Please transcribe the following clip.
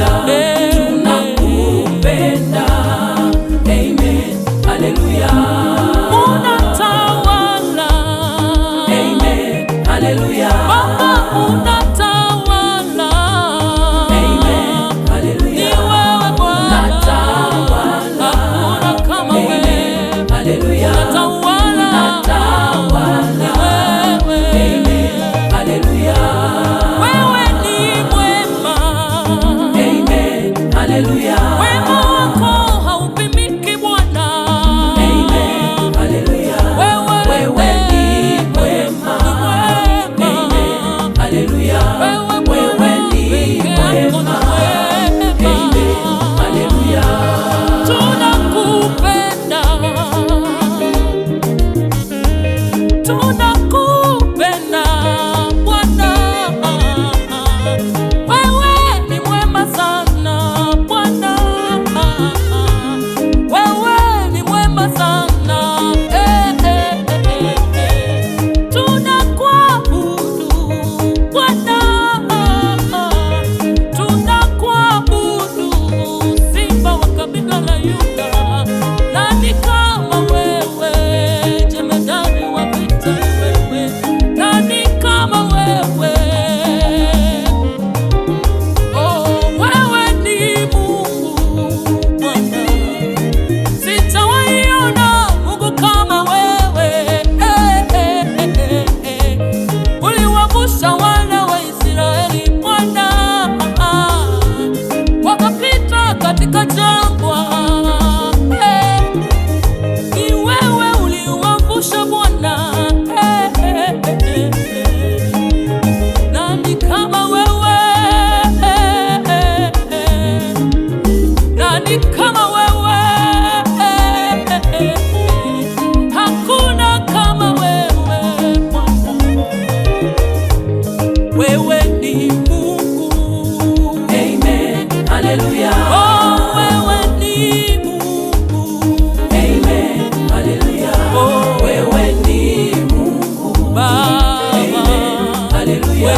haleluya, tunakupenda. Amen, haleluya. Unatawala. Amen, haleluya. Baba unatawala. Amen, haleluya. Ni wewe Bwana. Unatawala. Hakuna kama wewe. Amen, haleluya. Unatawala. Unatawala. Ni wewe. Amen, haleluya. Wewe ni mwema. Amen, haleluya. Wema wako haupimiki Bwana. Amen, haleluya. Wewe ni mwema. Amen, haleluya. Wewe ni mwema. Amen, haleluya. Tunakupenda. Tunakupenda Bwana. Wewe ni mwema sana Bwana. Wewe ni mwema sana. Tunakuabudu Bwana. Tunakuabudu Simba wa kabila la Yuda. Nani kama wewe, jemedari wa vita ni wewe. Nani kama wewe? Oh, wewe ni Mungu Bwana. Sitawaiona Mungu kama wewe. Uliwavusha wana wa Israeli Bwana, wakapita katika jangwa. Ni wewe uliwavusha Bwana. Nani kama wewe? Nani kama wewe? Hakuna kama wewe Bwana. Wewe ni Mungu. Amen, haleluya. Oh, wewe ni Mungu. Amen, haleluya. Oh, Wewe ni Mungu. Baba. Amen, haleluya.